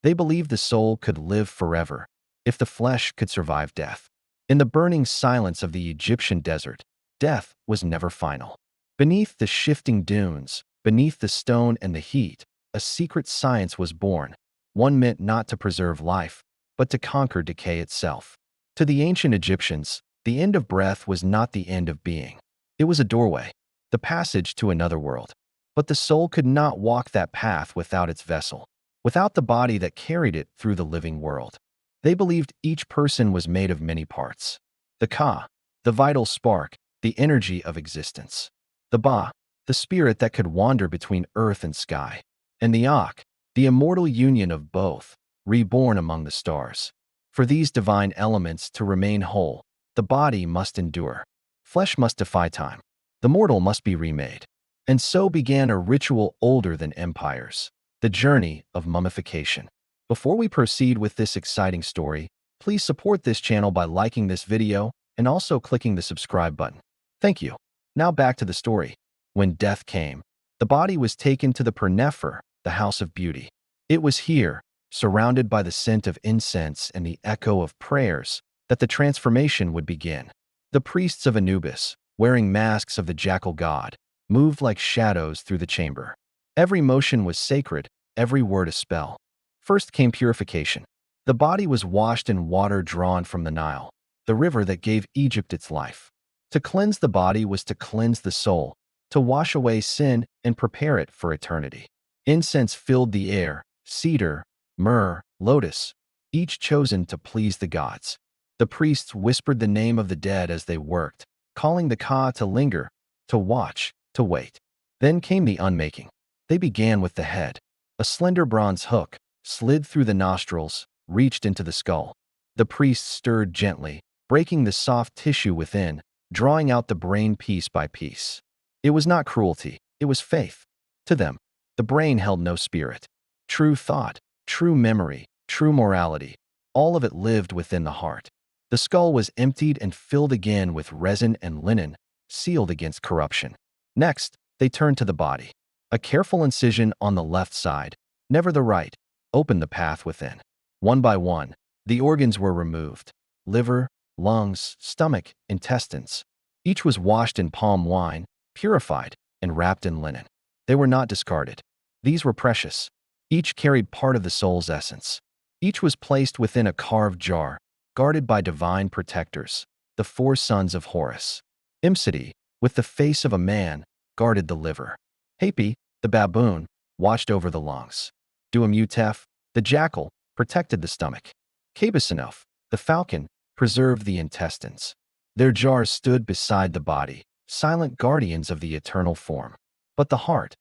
They believed the soul could live forever if the flesh could survive death. In the burning silence of the Egyptian desert, death was never final. Beneath the shifting dunes, beneath the stone and the heat, a secret science was born, one meant not to preserve life, but to conquer decay itself. To the ancient Egyptians, the end of breath was not the end of being. It was a doorway, the passage to another world. But the soul could not walk that path without its vessel, without the body that carried it through the living world. They believed each person was made of many parts. The Ka, the vital spark, the energy of existence. The Ba, the spirit that could wander between earth and sky. And the Ak, the immortal union of both, reborn among the stars. For these divine elements to remain whole, the body must endure. Flesh must defy time. The mortal must be remade. And so began a ritual older than empires, the journey of mummification. Before we proceed with this exciting story, please support this channel by liking this video and also clicking the subscribe button. Thank you. Now back to the story. When death came, the body was taken to the Pernefer, the house of beauty. It was here, surrounded by the scent of incense and the echo of prayers, that the transformation would begin. The priests of Anubis, wearing masks of the jackal god, moved like shadows through the chamber. Every motion was sacred, every word a spell. First came purification. The body was washed in water drawn from the Nile, the river that gave Egypt its life. To cleanse the body was to cleanse the soul, to wash away sin and prepare it for eternity. Incense filled the air, cedar, myrrh, lotus, each chosen to please the gods. The priests whispered the name of the dead as they worked, calling the Ka to linger, to watch, to wait. Then came the unmaking. They began with the head. A slender bronze hook slid through the nostrils, reached into the skull. The priests stirred gently, breaking the soft tissue within, drawing out the brain piece by piece. It was not cruelty, it was faith. To them, the brain held no spirit. True thought, true memory, true morality, all of it lived within the heart. The skull was emptied and filled again with resin and linen, sealed against corruption. Next, they turned to the body. A careful incision on the left side, never the right, opened the path within. One by one, the organs were removed. Liver, lungs, stomach, intestines. Each was washed in palm wine, purified, and wrapped in linen. They were not discarded. These were precious. Each carried part of the soul's essence. Each was placed within a carved jar, guarded by divine protectors, the four sons of Horus. Imsidi, with the face of a man, guarded the liver. Hapi, the baboon, watched over the lungs. Duamutef, the jackal, protected the stomach. Kabasanof, the falcon, preserved the intestines. Their jars stood beside the body, silent guardians of the eternal form. But the heart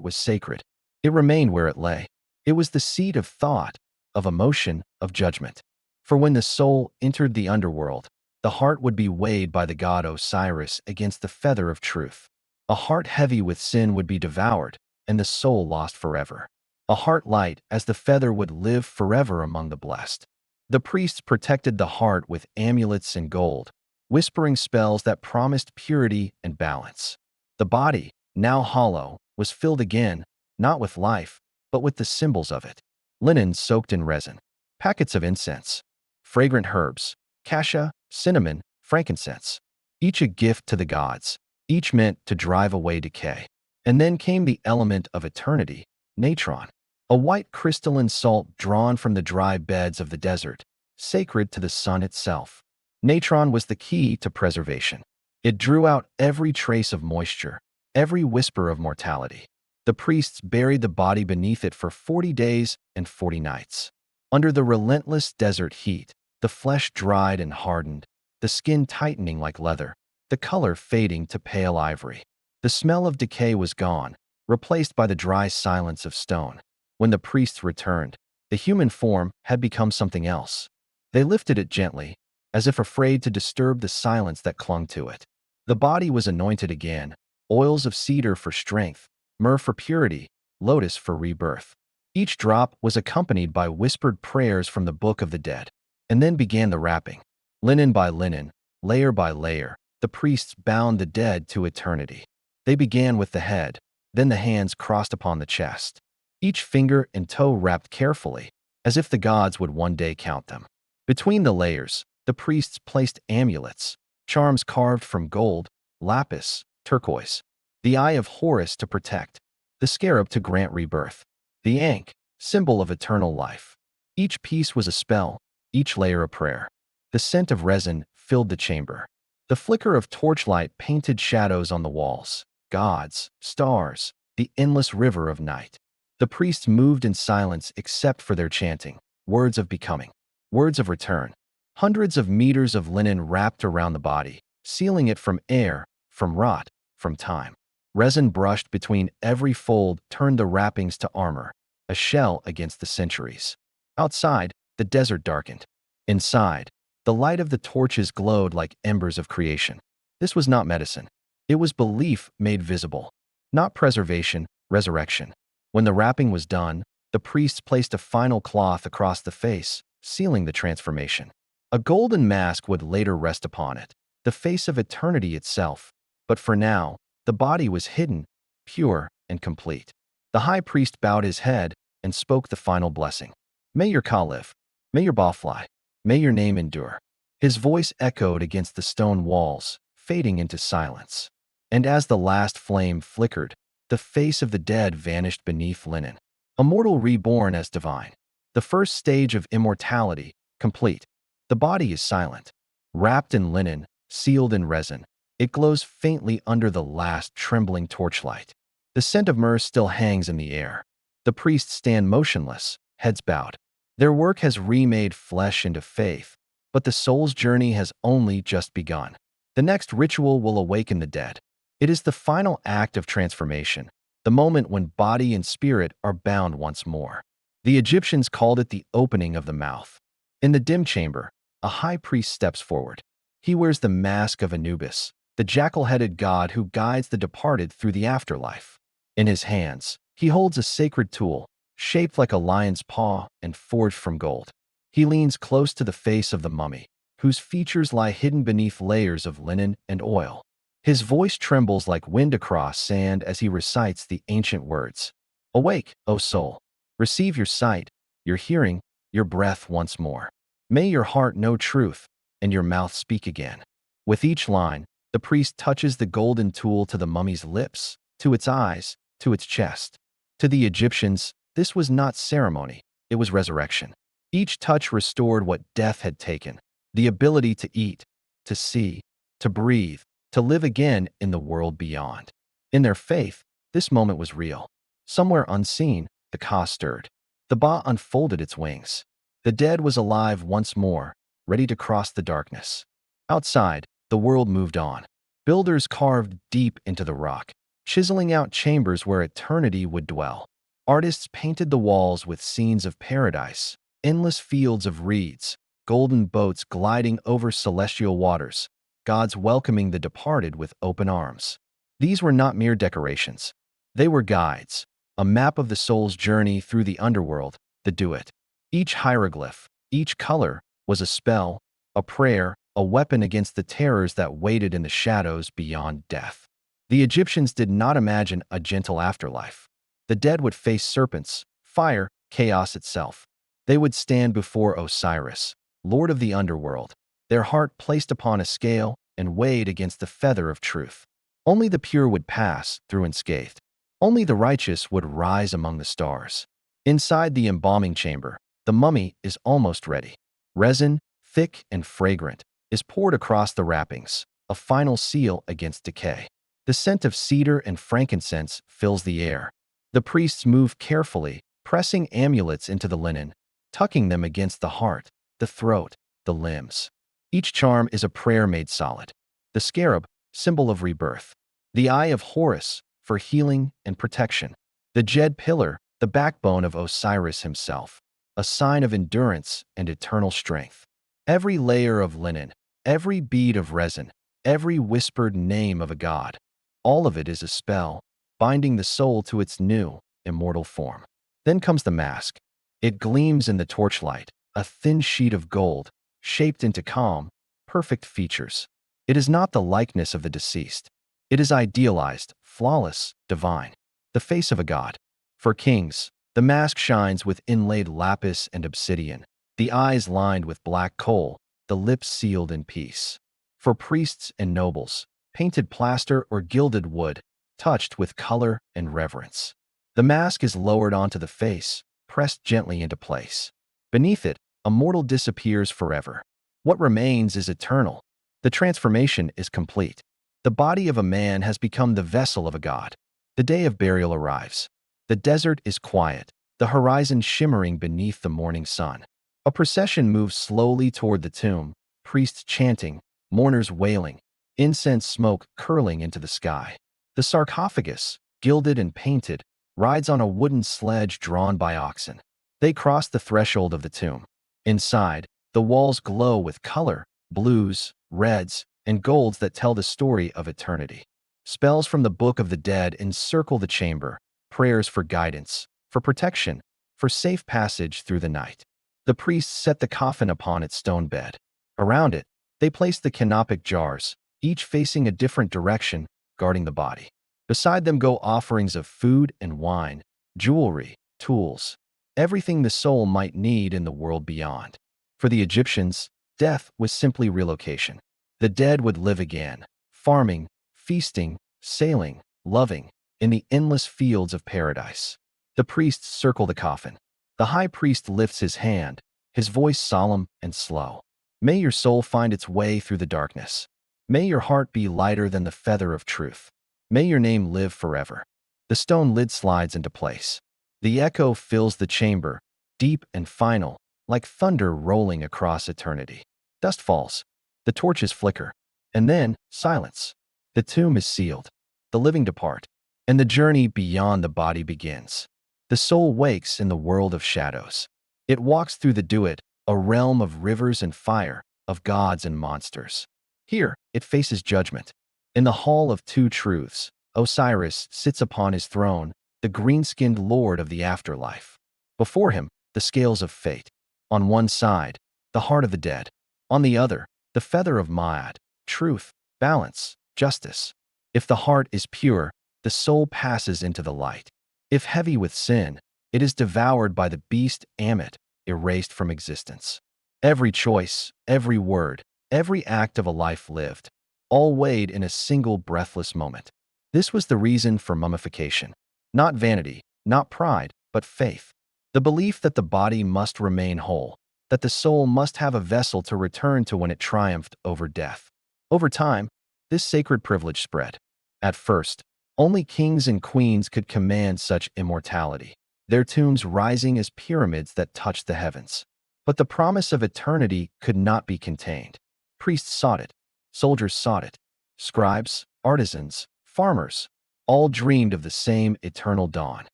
was sacred. It remained where it lay. It was the seat of thought, of emotion, of judgment. For when the soul entered the underworld, the heart would be weighed by the god Osiris against the feather of truth. A heart heavy with sin would be devoured, and the soul lost forever. A heart light as the feather would live forever among the blessed. The priests protected the heart with amulets and gold, whispering spells that promised purity and balance. The body, now hollow, was filled again, not with life, but with the symbols of it. Linen soaked in resin, packets of incense, fragrant herbs, cassia, cinnamon, frankincense, each a gift to the gods, each meant to drive away decay. And then came the element of eternity, natron, a white crystalline salt drawn from the dry beds of the desert, sacred to the sun itself. Natron was the key to preservation. It drew out every trace of moisture, every whisper of mortality. The priests buried the body beneath it for 40 days and 40 nights. Under the relentless desert heat, the flesh dried and hardened, the skin tightening like leather, the color fading to pale ivory. The smell of decay was gone, replaced by the dry silence of stone. When the priests returned, the human form had become something else. They lifted it gently, as if afraid to disturb the silence that clung to it. The body was anointed again, oils of cedar for strength, myrrh for purity, lotus for rebirth. Each drop was accompanied by whispered prayers from the Book of the Dead. And then began the wrapping. Linen by linen, layer by layer, the priests bound the dead to eternity. They began with the head, then the hands crossed upon the chest. Each finger and toe wrapped carefully, as if the gods would one day count them. Between the layers, the priests placed amulets, charms carved from gold, lapis, turquoise, the Eye of Horus to protect, the scarab to grant rebirth, the Ankh, symbol of eternal life. Each piece was a spell, each layer a prayer. The scent of resin filled the chamber. The flicker of torchlight painted shadows on the walls, gods, stars, the endless river of night. The priests moved in silence except for their chanting, words of becoming, words of return. Hundreds of meters of linen wrapped around the body, sealing it from air, from rot, from time. Resin brushed between every fold turned the wrappings to armor, a shell against the centuries. Outside, the desert darkened. Inside, the light of the torches glowed like embers of creation. This was not medicine. It was belief made visible. Not preservation, resurrection. When the wrapping was done, the priests placed a final cloth across the face, sealing the transformation. A golden mask would later rest upon it, the face of eternity itself. But for now, the body was hidden, pure, and complete. The high priest bowed his head and spoke the final blessing. May your Ka live. May your Ba fly. May your name endure. His voice echoed against the stone walls, fading into silence. And as the last flame flickered, the face of the dead vanished beneath linen. A mortal reborn as divine. The first stage of immortality, complete. The body is silent, wrapped in linen, sealed in resin. It glows faintly under the last trembling torchlight. The scent of myrrh still hangs in the air. The priests stand motionless, heads bowed. Their work has remade flesh into faith, but the soul's journey has only just begun. The next ritual will awaken the dead. It is the final act of transformation, the moment when body and spirit are bound once more. The Egyptians called it the opening of the mouth. In the dim chamber, a high priest steps forward. He wears the mask of Anubis, the jackal-headed god who guides the departed through the afterlife. In his hands, he holds a sacred tool, shaped like a lion's paw and forged from gold. He leans close to the face of the mummy, whose features lie hidden beneath layers of linen and oil. His voice trembles like wind across sand as he recites the ancient words. Awake, O soul. Receive your sight, your hearing, your breath once more. May your heart know truth, and your mouth speak again. With each line, the priest touches the golden tool to the mummy's lips, to its eyes, to its chest. To the Egyptians, this was not ceremony, it was resurrection. Each touch restored what death had taken, the ability to eat, to see, to breathe, to live again in the world beyond. In their faith, this moment was real. Somewhere unseen, the Ka stirred. The Ba unfolded its wings. The dead was alive once more, ready to cross the darkness. Outside, the world moved on. Builders carved deep into the rock, chiseling out chambers where eternity would dwell. Artists painted the walls with scenes of paradise, endless fields of reeds, golden boats gliding over celestial waters, gods welcoming the departed with open arms. These were not mere decorations. They were guides, a map of the soul's journey through the underworld, the Duat. Each hieroglyph, each color, was a spell, a prayer, a weapon against the terrors that waited in the shadows beyond death. The Egyptians did not imagine a gentle afterlife. The dead would face serpents, fire, chaos itself. They would stand before Osiris, lord of the underworld, their heart placed upon a scale and weighed against the feather of truth. Only the pure would pass through unscathed. Only the righteous would rise among the stars. Inside the embalming chamber, the mummy is almost ready. Resin, thick and fragrant, is poured across the wrappings, a final seal against decay. The scent of cedar and frankincense fills the air. The priests move carefully, pressing amulets into the linen, tucking them against the heart, the throat, the limbs. Each charm is a prayer made solid. The scarab, symbol of rebirth. The Eye of Horus, for healing and protection. The Djed pillar, the backbone of Osiris himself, a sign of endurance and eternal strength. Every layer of linen, every bead of resin, every whispered name of a god, all of it is a spell, binding the soul to its new, immortal form. Then comes the mask. It gleams in the torchlight, a thin sheet of gold, shaped into calm, perfect features. It is not the likeness of the deceased. It is idealized, flawless, divine. The face of a god. For kings, The mask shines with inlaid lapis and obsidian, the eyes lined with black coal, the lips sealed in peace. For priests and nobles, painted plaster or gilded wood, touched with color and reverence. The mask is lowered onto the face, pressed gently into place. Beneath it, a mortal disappears forever. What remains is eternal. The transformation is complete. The body of a man has become the vessel of a god. The day of burial arrives. The desert is quiet, the horizon shimmering beneath the morning sun. A procession moves slowly toward the tomb, priests chanting, mourners wailing, incense smoke curling into the sky. The sarcophagus, gilded and painted, rides on a wooden sledge drawn by oxen. They cross the threshold of the tomb. Inside, the walls glow with color, blues, reds, and golds that tell the story of eternity. Spells from the Book of the Dead encircle the chamber, prayers for guidance, for protection, for safe passage through the night. The priests set the coffin upon its stone bed. Around it, they place the canopic jars, each facing a different direction, guarding the body. Beside them go offerings of food and wine, jewelry, tools, everything the soul might need in the world beyond. For the Egyptians, death was simply relocation. The dead would live again, farming, feasting, sailing, loving, in the endless fields of paradise. The priests circle the coffin. The high priest lifts his hand, his voice solemn and slow. May your soul find its way through the darkness. May your heart be lighter than the feather of truth. May your name live forever. The stone lid slides into place. The echo fills the chamber, deep and final, like thunder rolling across eternity. Dust falls. The torches flicker. And then, silence. The tomb is sealed. The living depart. And the journey beyond the body begins. The soul wakes in the world of shadows. It walks through the Duat, a realm of rivers and fire, of gods and monsters. Here, it faces judgment. In the Hall of Two Truths, Osiris sits upon his throne, the green-skinned lord of the afterlife. Before him, the scales of fate. On one side, the heart of the dead. On the other, the feather of Ma'at, truth, balance, justice. If the heart is pure, the soul passes into the light. If heavy with sin, it is devoured by the beast Ammit, erased from existence. Every choice, every word, every act of a life lived, all weighed in a single breathless moment. This was the reason for mummification. Not vanity, not pride, but faith. The belief that the body must remain whole, that the soul must have a vessel to return to when it triumphed over death. Over time, this sacred privilege spread. At first, only kings and queens could command such immortality, their tombs rising as pyramids that touched the heavens. But the promise of eternity could not be contained. Priests sought it. Soldiers sought it. Scribes, artisans, farmers, all dreamed of the same eternal dawn.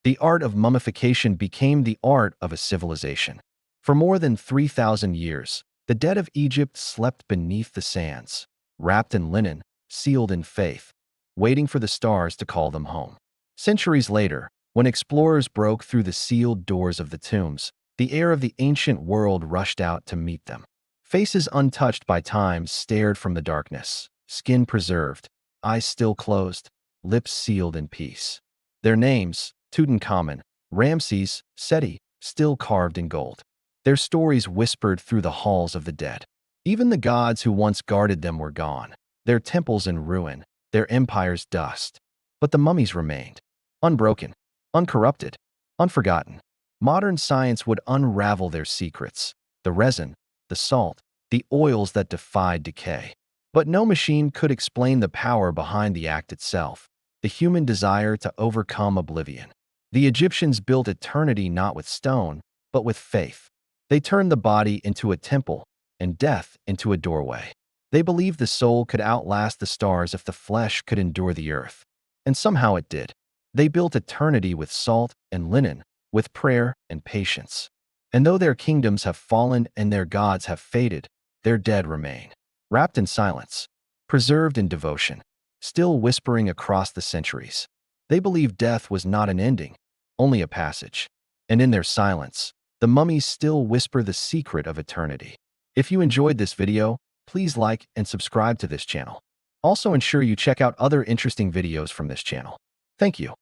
The art of mummification became the art of a civilization. For more than 3,000 years, the dead of Egypt slept beneath the sands, wrapped in linen, sealed in faith, waiting for the stars to call them home. Centuries later, when explorers broke through the sealed doors of the tombs, the air of the ancient world rushed out to meet them. Faces untouched by time stared from the darkness, skin preserved, eyes still closed, lips sealed in peace. Their names, Tutankhamun, Ramses, Seti, still carved in gold. Their stories whispered through the halls of the dead. Even the gods who once guarded them were gone, their temples in ruin, their empires dust. But the mummies remained, unbroken, uncorrupted, unforgotten. Modern science would unravel their secrets, the resin, the salt, the oils that defied decay. But no machine could explain the power behind the act itself, the human desire to overcome oblivion. The Egyptians built eternity not with stone, but with faith. They turned the body into a temple and death into a doorway. They believed the soul could outlast the stars if the flesh could endure the earth. And somehow it did. They built eternity with salt and linen, with prayer and patience. And though their kingdoms have fallen and their gods have faded, their dead remain, wrapped in silence, preserved in devotion, still whispering across the centuries. They believed death was not an ending, only a passage. And in their silence, the mummies still whisper the secret of eternity. If you enjoyed this video, please like and subscribe to this channel. Also ensure you check out other interesting videos from this channel. Thank you.